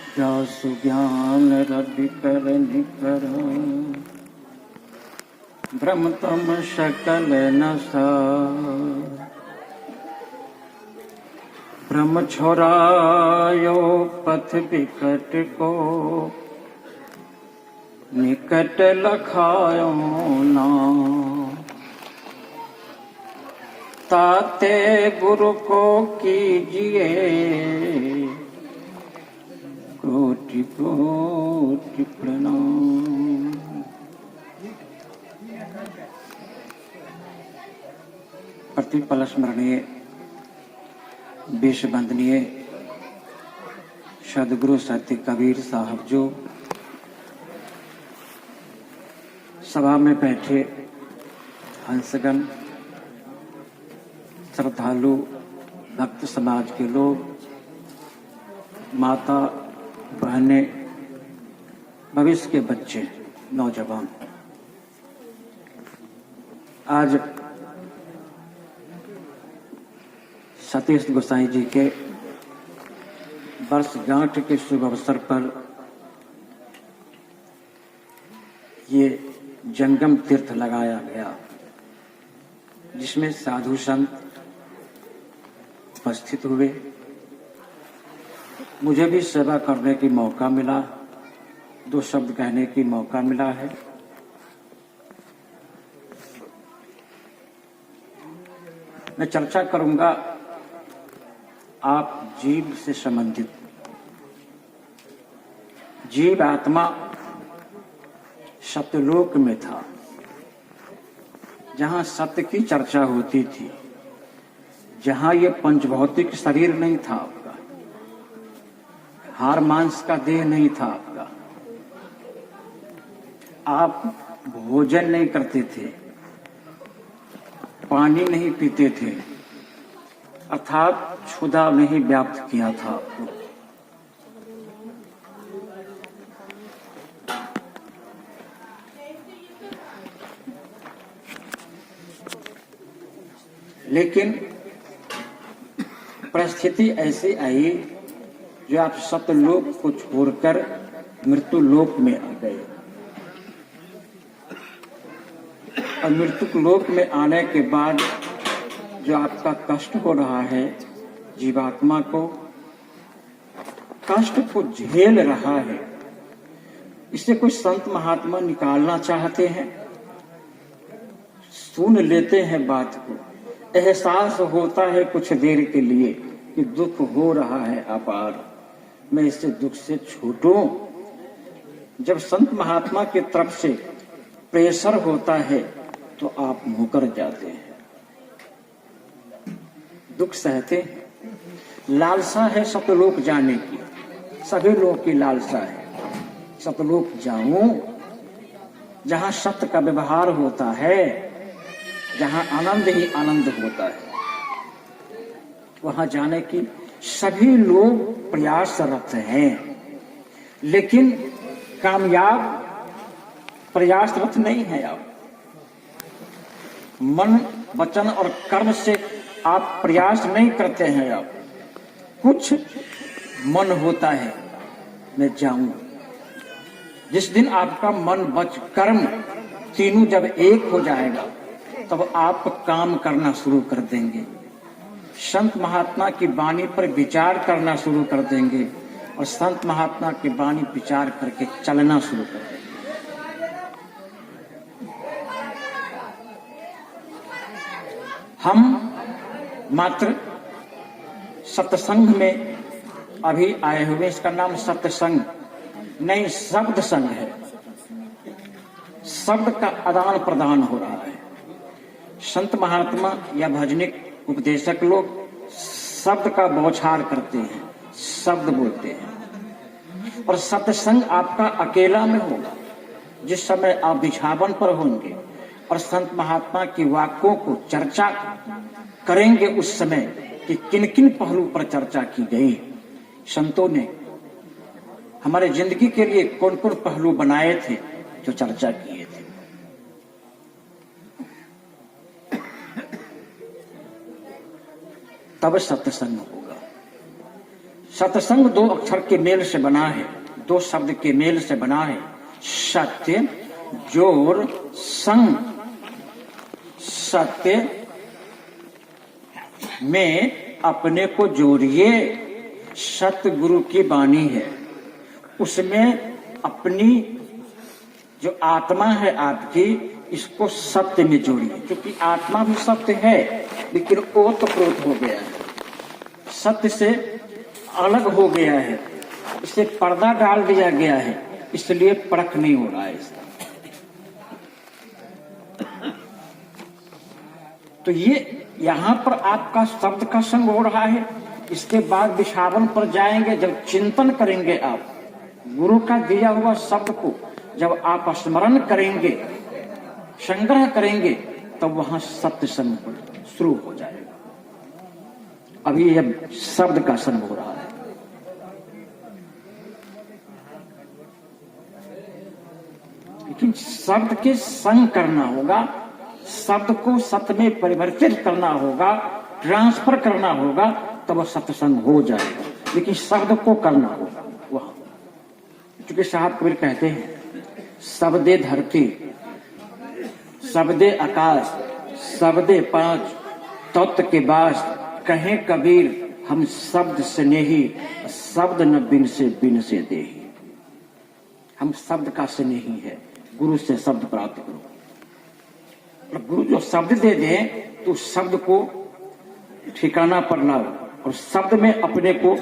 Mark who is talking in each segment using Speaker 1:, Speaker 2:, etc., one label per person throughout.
Speaker 1: जासु ज्ञान रवि कर निकर भ्रम तम सकल नसा भ्रम छोरायो पथ विकट को निकट लखायो ना ताते गुरु को कीजिए कोटि कोटि प्रणाम। प्रतिपल स्मरणीय विश्व वंदनीय सदगुरु सत्य कबीर साहब जो सभा में बैठे हंसगण श्रद्धालु भक्त समाज के लोग, माता बहनें, भविष्य के बच्चे, नौजवान, आज सतीश गोसाई जी के वर्षगांठ के शुभ अवसर पर ये जंगम तीर्थ लगाया गया, जिसमें साधु संत उपस्थित हुए। मुझे भी सेवा करने की मौका मिला, दो शब्द कहने की मौका मिला है। मैं चर्चा करूंगा आप जीव से संबंधित। जीव आत्मा सत्यलोक में था, जहां सत्य की चर्चा होती थी, जहां ये पंचभौतिक शरीर नहीं था आपका, हार मांस का देह नहीं था आपका, आप भोजन नहीं करते थे, पानी नहीं पीते थे, अर्थात क्षुधा नहीं व्याप्त किया था आपको। लेकिन परिस्थिति ऐसी आई जो आप सत्यलोक को छोड़कर मृत्यु लोक में आ गए, और मृत्यु लोक में आने के बाद जो आपका कष्ट हो रहा है, जीवात्मा को कष्ट को झेल रहा है, इससे कोई संत महात्मा निकालना चाहते हैं, सुन लेते हैं बात को, एहसास होता है कुछ देर के लिए कि दुख हो रहा है अपार, मैं इससे दुख से छूटूं। जब संत महात्मा की तरफ से प्रेशर होता है तो आप मुकर जाते हैं, दुख सहते हैं। लालसा है सतलोक जाने की, सभी लोग की लालसा है सतलोक जाऊं, जहां सत्य का व्यवहार होता है, जहां आनंद ही आनंद होता है, वहां जाने की सभी लोग प्रयासरत हैं, लेकिन कामयाब प्रयासरत नहीं है। आप मन, वचन और कर्म से आप प्रयास नहीं करते हैं। आप कुछ मन होता है मैं जाऊं। जिस दिन आपका मन, वचन, कर्म तीनों जब एक हो जाएगा, तब आप काम करना शुरू कर देंगे, संत महात्मा की वाणी पर विचार करना शुरू कर देंगे, और संत महात्मा की वाणी विचार करके चलना शुरू कर देंगे। हम मात्र सत्संग में अभी आए हुए, इसका नाम सत्संग नहीं शब्द संग है। शब्द का आदान प्रदान हो रहा है। संत महात्मा या भजनिक उपदेशक लोग शब्द का बौछार करते हैं, शब्द बोलते हैं, और सत्संग आपका अकेला में होगा। जिस समय आप बिछावन पर होंगे और संत महात्मा की वाक्यों को चर्चा करेंगे, उस समय कि किन किन पहलू पर चर्चा की गई, संतों ने हमारे जिंदगी के लिए कौन कौन पहलू बनाए थे जो चर्चा किए थे। तब सत्संग होगा। सत्संग दो अक्षर के मेल से बना है, दो शब्द के मेल से बना है। सत्य जोर संग, सत्य में अपने को जोड़िए। सत्य गुरु की वाणी है, उसमें अपनी जो आत्मा है आपकी, इसको सत्य में जोड़िए। क्योंकि आत्मा भी सत्य है, लेकिन ओतप्रोत हो गया है, सत्य से अलग हो गया है, इसे पर्दा डाल दिया गया है, इसलिए परख नहीं हो रहा है इसका। तो ये यहां पर आपका शब्द का संग हो रहा है। इसके बाद विषावन पर जाएंगे, जब चिंतन करेंगे आप गुरु का दिया हुआ शब्द को, जब आप स्मरण करेंगे, संग्रह करेंगे, तब वहां सत्य संग शुरू हो जाएगा। अभी यह शब्द का संग हो रहा है। लेकिन शब्द के संग करना होगा, शब्द को सत्य में परिवर्तित करना होगा, ट्रांसफर करना होगा, तब वह सत्संग हो जाएगा। लेकिन शब्द को करना होगा वहां। क्योंकि साहब कबीर कहते हैं, शब्दे धरती, शब्दे आकाश, शब्दे पांच तत्व के बास, कहे कबीर हम शब्द से नहीं, शब्द न बिन से देही। हम शब्द का स्नेही है, गुरु से शब्द प्राप्त करो। और गुरु जो शब्द दे दे, तो शब्द को ठिकाना पर लाओ और शब्द में अपने को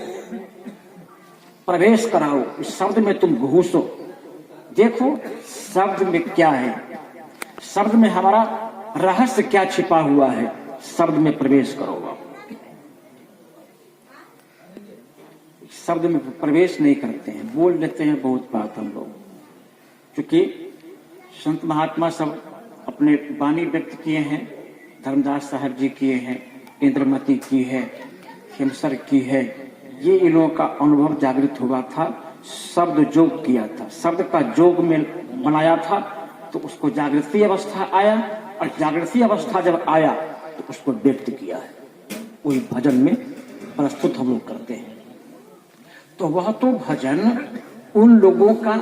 Speaker 1: प्रवेश कराओ। इस शब्द में तुम घुसो, देखो शब्द में क्या है, शब्द में हमारा रहस्य क्या छिपा हुआ है, शब्द में प्रवेश करो। शब्द में प्रवेश नहीं करते हैं, बोल लेते हैं बहुत बात हम लोग। क्योंकि संत महात्मा सब अपने वाणी व्यक्त किए हैं, धर्मदास साहब जी किए हैं, इंद्रमती की है, हिमसर की है। ये इन लोगों का अनुभव जागृत हुआ था, शब्द जोग किया था, शब्द का जोग में बनाया था, तो उसको जागृति अवस्था आया। और जागृति अवस्था जब आया तो उसको व्यक्त किया है, वही भजन में प्रस्तुत हम लोग करते हैं। तो वह तो भजन उन लोगों का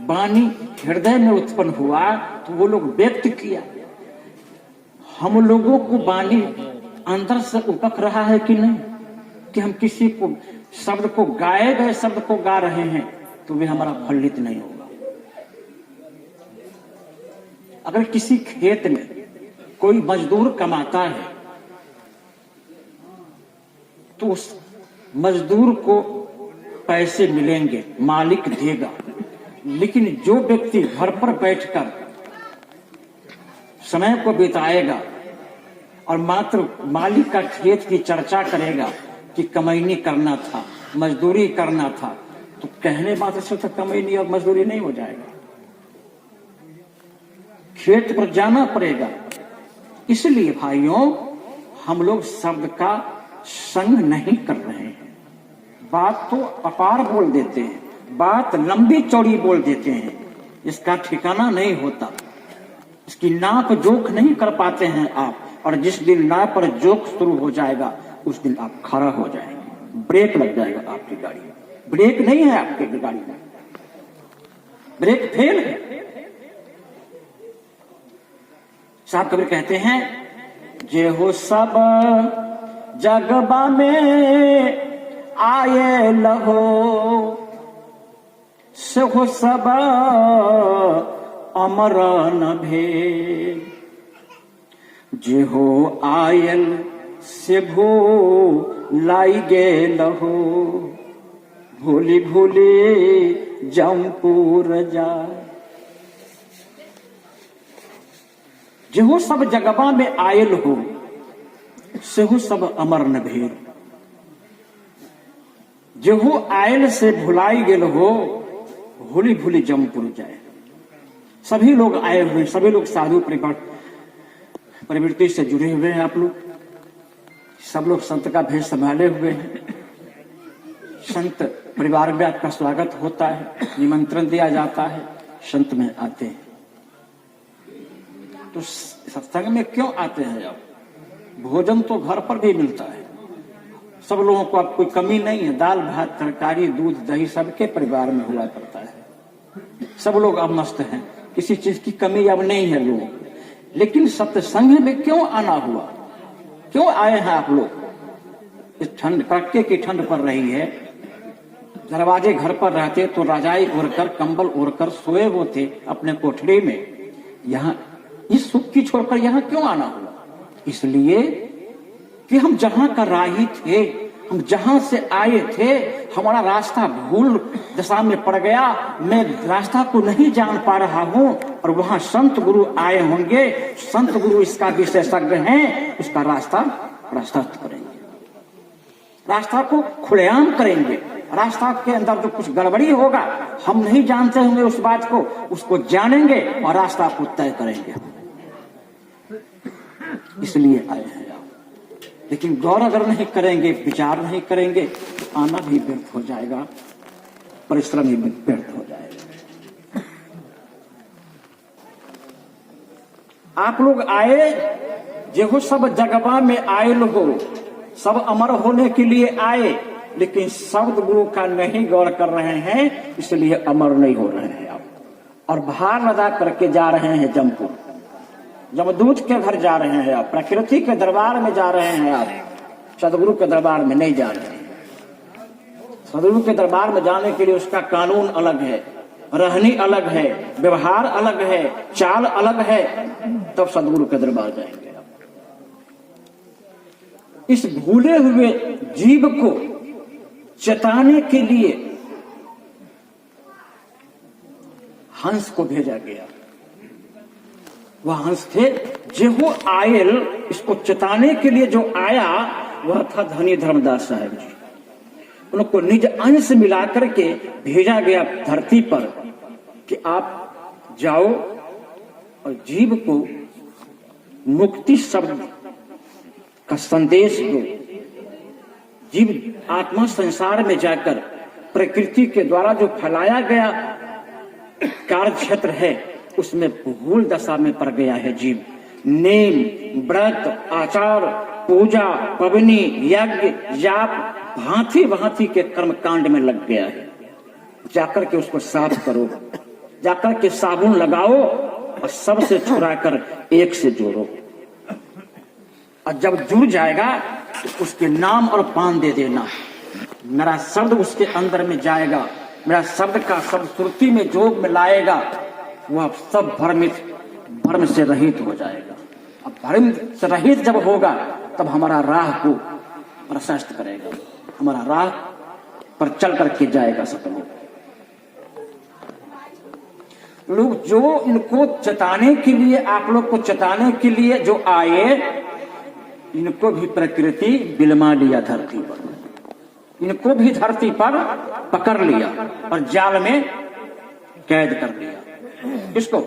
Speaker 1: वाणी हृदय में उत्पन्न हुआ, तो वो लोग व्यक्त किया। हम लोगों को वाणी अंदर से उपक रहा है कि नहीं, कि हम किसी को शब्द को, गाए गए शब्द को गा रहे हैं, तो वे हमारा फलित नहीं होगा। अगर किसी खेत में कोई मजदूर कमाता है, तो उस मजदूर को पैसे मिलेंगे, मालिक देगा। लेकिन जो व्यक्ति घर पर बैठकर समय को बिताएगा और मात्र मालिक का खेत की चर्चा करेगा कि कमैनी करना था, मजदूरी करना था, तो कहने मात्र से तो कमैनी और मजदूरी नहीं हो जाएगा, खेत पर जाना पड़ेगा। इसलिए भाइयों, हम लोग शब्द का संग नहीं कर रहे हैं। बात तो अपार बोल देते हैं, बात लंबी चौड़ी बोल देते हैं, इसका ठिकाना नहीं होता, इसकी नाप जोख नहीं कर पाते हैं आप। और जिस दिन नाप पर जोख शुरू हो जाएगा, उस दिन आप खड़ा हो जाएंगे, ब्रेक लग जाएगा आपकी गाड़ी में। ब्रेक नहीं है आपकी गाड़ी में, ब्रेक फेल है। साहब कबीर कहते हैं, जे हो सब जगबा में आए लहो, से हो सब अमर न भेद। जे हो आयल से भो लाई गे लहो, भूली भूली जमपुर जाए। जेहो सब जगबा में आयल हो, सेहो सब अमर न भेद। जेहो आयल से भुलाई गेल हो, भूली भूली जमपुर जाए। सभी लोग आए हुए, सभी लोग साधु प्रवृत्ति से जुड़े हुए हैं। आप लोग सब लोग संत का भेष संभाले हुए हैं। संत परिवार में आपका स्वागत होता है, निमंत्रण दिया जाता है, संत में आते हैं। तो सत्संग में क्यों आते हैं आप? भोजन तो घर पर भी मिलता है, सब लोगों को अब कोई कमी नहीं है, दाल भात तरकारी दूध दही सबके परिवार में हुआ करता है। सब लोग अब मस्त हैं, किसी चीज की कमी अब नहीं है लोगों को। लेकिन सत्संग में क्यों आना हुआ, क्यों आए हैं आप लोग? इस ठंड, कड़के की ठंड पड़ रही है, दरवाजे घर पर रहते तो रजाई ओढ़कर कंबल ओढ़कर सोए हुए थे अपने कोठरी में। यहाँ इस सुख की छोड़कर यहाँ क्यों आना हुआ? इसलिए कि हम जहां का राही थे, हम जहां से आए थे, हमारा रास्ता भूल दशा में पड़ गया। मैं रास्ता को नहीं जान पा रहा हूं और वहां संत गुरु आए होंगे, संत गुरु इसका विशेषज्ञ हैं, उसका रास्ता प्रशस्त करेंगे, रास्ता को खुलेआम करेंगे। रास्ता के अंदर जो कुछ गड़बड़ी होगा, हम नहीं जानते होंगे उस बात को, उसको जानेंगे और रास्ता को तय करेंगे। इसलिए आए हैं आप। लेकिन गौर अगर नहीं करेंगे, विचार नहीं करेंगे तो आना भी व्यर्थ हो जाएगा, परिश्रम ही व्यर्थ हो जाएगा। आप लोग आए जो सब जगवा में आए लोगों, सब अमर होने के लिए आए, लेकिन शब्द गुरु का नहीं गौर कर रहे हैं, इसलिए अमर नहीं हो रहे हैं आप। और भार लदा करके जा रहे हैं जमपुर, जमदूत के घर जा रहे हैं आप, प्रकृति के दरबार में जा रहे हैं आप, सदगुरु के दरबार में नहीं जा रहे हैं। सदगुरु के दरबार में जाने के लिए उसका कानून अलग है, रहनी अलग है, व्यवहार अलग है, चाल अलग है, तब सदगुरु के दरबार जाएंगे आप। इस भूले हुए जीव को चेताने के लिए हंस को भेजा गया। वह हंस थे जेहो आयल, इसको चेताने के लिए जो आया वह था धनी धर्मदास साहब जी। उनको निज अंश मिलाकर के भेजा गया धरती पर कि आप जाओ और जीव को मुक्ति शब्द का संदेश दो। जीव आत्मा संसार में जाकर प्रकृति के द्वारा जो फैलाया गया कार्य क्षेत्र है, उसमें भूल दशा में पड़ गया है जीव। नेम, व्रत, आचार, पूजा, पवनी, यज्ञ, जाप, भांति भांति के कर्म कांड में लग गया है। जाकर के उसको साफ करो, जाकर के साबुन लगाओ और सबसे छुड़ाकर एक से जोड़ो। और जब जुड़ जाएगा तो उसके नाम और पान दे देना। मेरा शब्द उसके अंदर में जाएगा, मेरा शब्द का शब्द श्रुति में जोग में लाएगा, वह सब भ्रम से रहित हो जाएगा। अब भ्रम से रहित जब होगा तब हमारा राह को प्रशस्त करेगा, हमारा राह पर चल करके जाएगा सब लोग। जो इनको चेताने के लिए, आप लोग को चेताने के लिए जो आए, इनको भी प्रकृति बिलमा लिया धरती पर, इनको भी धरती पर पकड़ लिया और जाल में कैद कर लिया। किसको?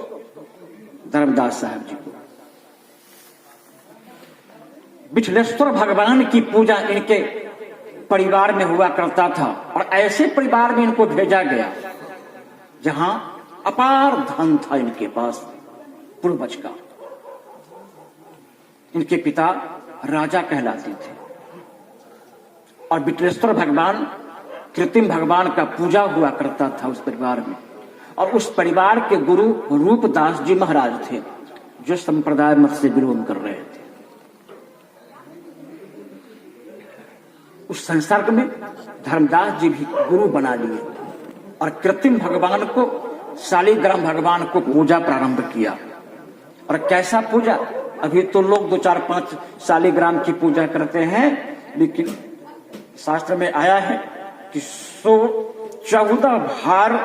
Speaker 1: धर्मदास साहब जी को। विठलेश्वर भगवान की पूजा इनके परिवार में हुआ करता था और ऐसे परिवार में इनको भेजा गया जहां अपार धन था इनके पास पूर्वज का। इनके पिता राजा कहलाते थे और विठलेश्वर भगवान, कृत्रिम भगवान का पूजा हुआ करता था उस परिवार में। और उस परिवार के गुरु रूपदास जी महाराज थे, जो संप्रदाय मत से विरोध कर रहे थे। उस संसर्ग में धर्मदास जी भी गुरु बना लिए और कृत्रिम भगवान को, शालिग्राम भगवान को पूजा प्रारंभ किया। और कैसा पूजा? अभी तो लोग 2, 4, 5 शालिग्राम की पूजा करते हैं, लेकिन शास्त्र में आया है कि 14 भार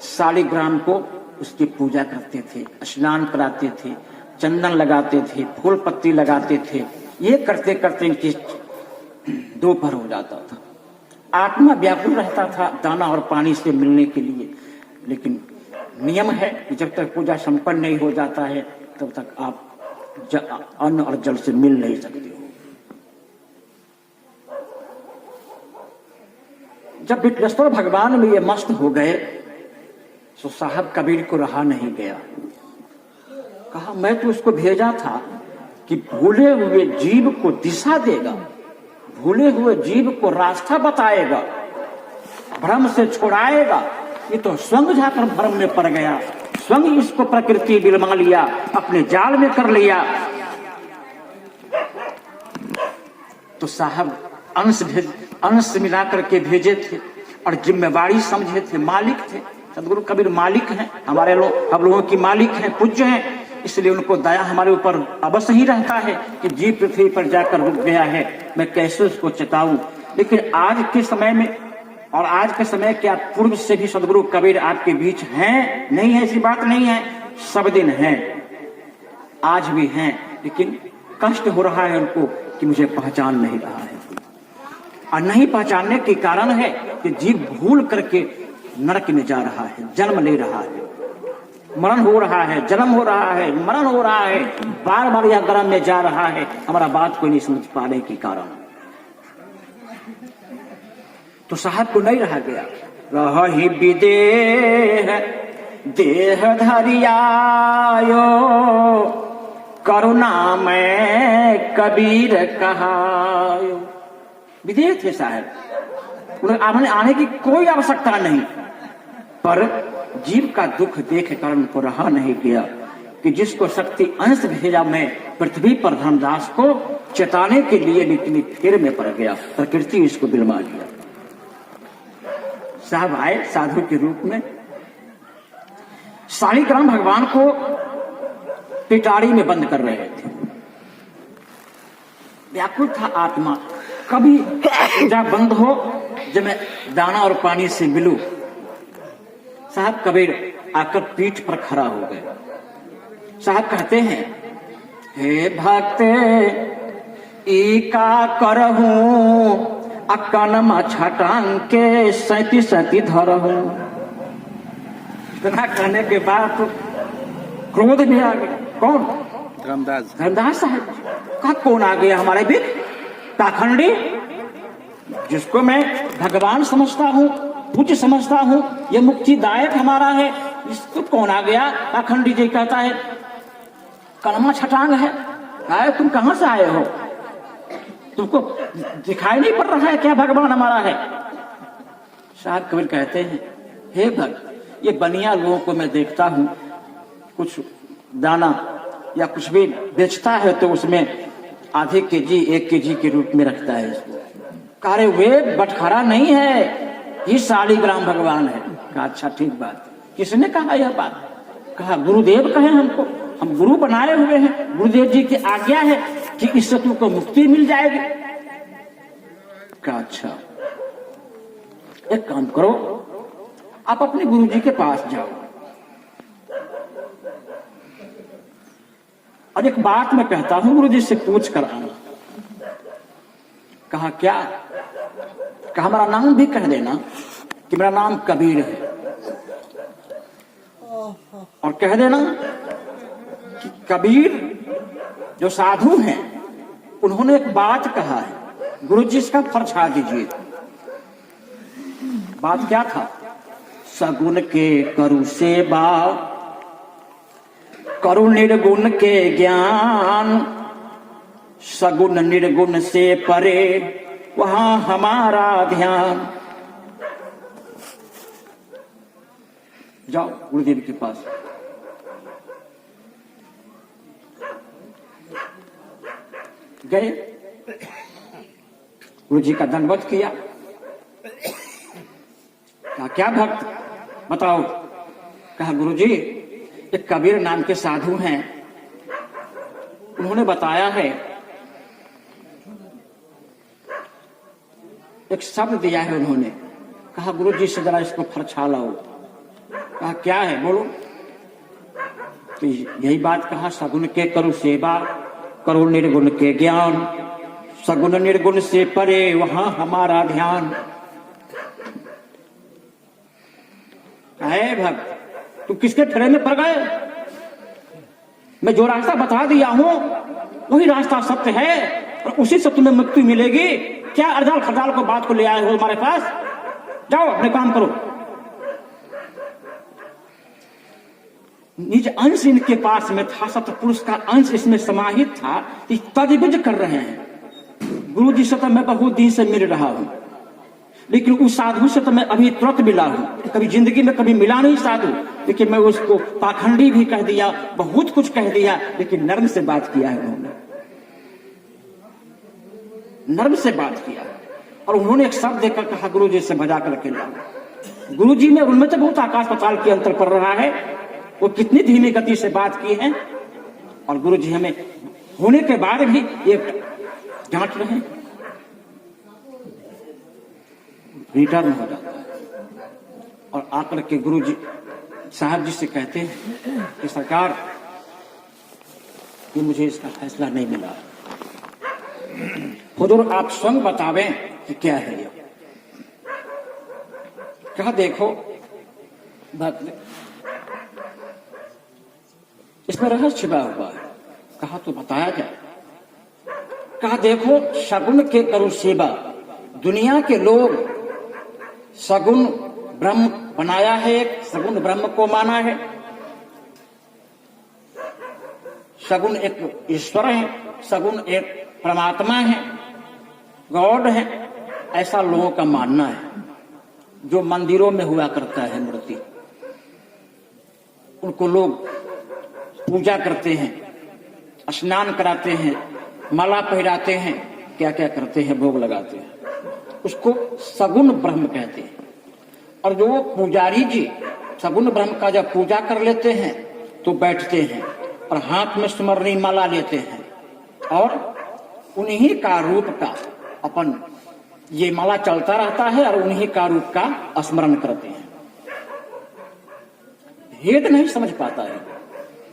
Speaker 1: शालिग्राम को उसकी पूजा करते थे, स्नान कराते थे, चंदन लगाते थे, फूल पत्ती लगाते थे। ये करते करते इनकी दोपहर हो जाता था। आत्मा व्याकुल रहता था दाना और पानी से मिलने के लिए, लेकिन नियम है कि जब तक पूजा संपन्न नहीं हो जाता है तब तक आप अन्न और जल से मिल नहीं सकते हो। जब विठलेश्वर भगवान में ये मस्त हो गए तो साहब कबीर को रहा नहीं गया। कहा मैं तो उसको भेजा था कि भूले हुए जीव को दिशा देगा, भूले हुए जीव को रास्ता बताएगा, भ्रम से छुड़ाएगा। ये तो स्वयं जाकर भ्रम में पड़ गया, स्वयं इसको प्रकृति बिलमा लिया, अपने जाल में कर लिया। तो साहब अंश मिला करके भेजे थे और जिम्मेवारी समझे थे, मालिक थे। सदगुरु कबीर मालिक हैं, हमारे लोग हम लोगों की मालिक हैं, पूज्य हैं, इसलिए उनको दया हमारे ऊपर अवश्य ही रहता है कि जीव पृथ्वी पर जाकर रुक गया है, मैं कैसे उसको चेताऊं। लेकिन आज के समय में और आज के समय क्या पूर्व से भी सदगुरु कबीर आपके बीच हैं? नहीं है, ऐसी बात नहीं है, सब दिन हैं, आज भी हैं, लेकिन कष्ट हो रहा है उनको कि मुझे पहचान नहीं रहा है। और नहीं पहचानने के कारण है कि जीव भूल करके नरक में जा रहा है, जन्म ले रहा है, मरण हो रहा है, जन्म हो रहा है, मरण हो रहा है, बार बार यह गर्म में जा रहा है, हमारा बात कोई नहीं समझ पाने के कारण। तो साहब को नहीं रहा गया, रही विदेह देह धरियायो, करुणा में कबीर कहायो। विदेह थे साहब, उन्हें आने की कोई आवश्यकता नहीं, पर जीव का दुख देख कर उनको रहा नहीं गया कि जिसको शक्ति अंश भेजा मैं पृथ्वी पर धर्मदास को चेताने के लिए, लेकिन फेर में पड़ गया, प्रकृति इसको बिलमा लिया। साहब आए साधु के रूप में, शालिग्राम भगवान को पिटारी में बंद कर रहे थे। व्याकुल था आत्मा, कभी पूजा बंद हो जब मैं दाना और पानी से मिलूं। साहब कबीर आकर पीठ पर खड़ा हो गए। साहब कहते हैं, हे भक्त का करहूं अकनमा छटांग के सैती सैती धरहूं। इतना कहने के बाद तो क्रोध में आ गया। कौन? धर्मदास साहब का कौन आ गया हमारे बीच? पाखंडी, जिसको मैं भगवान समझता हूँ, पूज्य समझता हूँ, ये मुक्तिदायक हमारा है, इसको कौन आ गया? पाखंडी जी कहता है कलमा छटांग है, तुम कहां से आए हो? तुमको दिखाई नहीं पड़ रहा है क्या भगवान हमारा है? साहब कबीर कहते हैं, हे भक्त, ये बनिया लोगों को मैं देखता हूं, कुछ दाना या कुछ भी बेचता है तो उसमें आधे केजी 1 केजी के रूप में रखता है इसको। कारे वे बटखरा नहीं है, ये शालिग्राम भगवान है। कहा अच्छा ठीक बात। किसने कहा यह बात? कहा गुरुदेव कहे हमको, हम गुरु बनाए हुए हैं, गुरुदेव जी की आज्ञा है कि इससे तुमको मुक्ति मिल जाएगी। कहा अच्छा एक काम करो, आप अपने गुरु जी के पास जाओ और एक बात मैं कहता हूं गुरु जी से पूछ कर आना। कहा क्या? कहा हमारा नाम भी कह देना कि मेरा नाम कबीर है, और कह देना कि कबीर जो साधु हैं उन्होंने एक बात कहा है, गुरु जी इसका फर्छा दीजिए। बात क्या था? सगुन के करु सेवा, करु निर्गुण के ज्ञान, सगुन निर्गुण से परे वहां हमारा ध्यान। जाओ गुरुदेव के पास। गए, गुरु जी का दंडवत किया। कहा क्या भक्त बताओ? कहा गुरु जी एक कबीर नाम के साधु हैं, उन्होंने बताया है, एक शब्द दिया है उन्होंने। कहा गुरु जी से जरा इसको फरछा लाओ। कहा क्या है बोलो? तो यही बात कहा, सगुन के करो सेवा, करो निर्गुण के ज्ञान, सगुन निर्गुण से परे वहां हमारा ध्यान। है भक्त तुम किसके फेरे में पड़ गए? मैं जो रास्ता बता दिया हूं वही रास्ता सत्य है और उसी से तुम्हें मुक्ति मिलेगी। क्या अर्जाल खजाल को बात को ले आए हो हमारे पास? जाओ अपने काम करो। निज अंश इनके पास में था, सतपुरुष का अंश इसमें समाहित था, तजविज कर रहे हैं। गुरु जी से तो मैं बहुत दिन से मिल रहा हूं, लेकिन उस साधु से तो मैं अभी तुरंत मिला हूं। कभी जिंदगी में कभी मिला नहीं साधु, लेकिन मैं उसको पाखंडी भी कह दिया, बहुत कुछ कह दिया, लेकिन नर्म से बात किया है उन्होंने, नर्म से बात किया। और उन्होंने एक शब्द देकर कहा गुरु जी से भजा करके लाओ। गुरु जी में उनमें तो बहुत आकाश पाताल के अंतर पड़ रहा है, वो कितनी धीमी गति से बात की है, और गुरु जी हमें होने के बाद भी ये जांच रहे हैं, रिटर्न हो जाता है। और आकर के गुरु जी साहब जी से कहते हैं कि सरकार कि मुझे इसका फैसला नहीं मिला, हुजूर आप स्वयं बतावें कि क्या है ये। कहा देखो इसमें रहस्य छिपा हुआ है। कहा तो बताया जाए। कहा देखो सगुन के करो सेवा, दुनिया के लोग सगुन ब्रह्म बनाया है, सगुन ब्रह्म को माना है, सगुन एक ईश्वर है, सगुन एक परमात्मा है, गॉड है, ऐसा लोगों का मानना है। जो मंदिरों में हुआ करता है मूर्ति, उनको लोग पूजा करते हैं, स्नान कराते हैं, माला पहराते हैं, क्या क्या करते हैं, भोग लगाते हैं, उसको सगुन ब्रह्म कहते हैं। और जो पुजारी जी सगुन ब्रह्म का जब पूजा कर लेते हैं तो बैठते हैं और हाथ में स्मरणी माला लेते हैं और उन्हीं का रूप का अपन ये माला चलता रहता है और उन्हीं का रूप का स्मरण करते हैं। भेद नहीं समझ पाता है,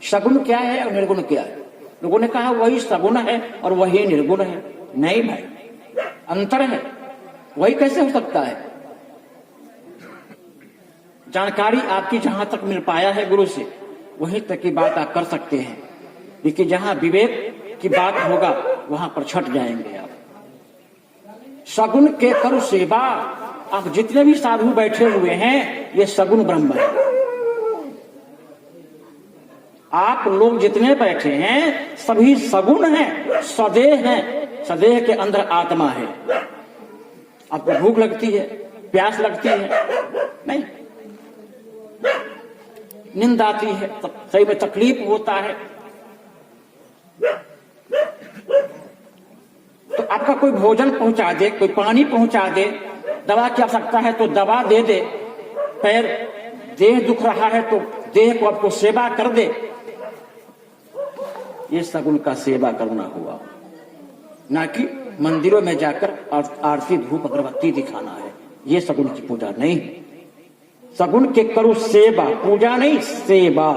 Speaker 1: सगुन क्या है और निर्गुण क्या है। लोगों ने कहा वही सगुन है और वही निर्गुण है। नहीं भाई, अंतर है। वही कैसे हो सकता है? जानकारी आपकी जहां तक मिल पाया है गुरु से, वहीं तक की बात आप कर सकते हैं, लेकिन जहां विवेक की बात होगा वहां पर छट जाएंगे आप। सगुन के करो सेवा, आप जितने भी साधु बैठे हुए हैं ये सगुन ब्रह्म है। आप लोग जितने बैठे हैं सभी सगुन हैं, सदेह हैं। सदेह के अंदर आत्मा है। आपको भूख लगती है, प्यास लगती है, नहीं, नींद आती है, सही में तकलीफ होता है, तो आपका कोई भोजन पहुंचा दे, कोई पानी पहुंचा दे, दवा की आवश्यकता है तो दवा दे दे, पैर देह दुख रहा है तो देह को आपको सेवा कर दे, ये सगुन का सेवा करना हुआ। ना कि मंदिरों में जाकर आरती धूप अगरबत्ती दिखाना है, ये सगुन की पूजा नहीं। सगुन के करो सेवा, पूजा नहीं, सेवा।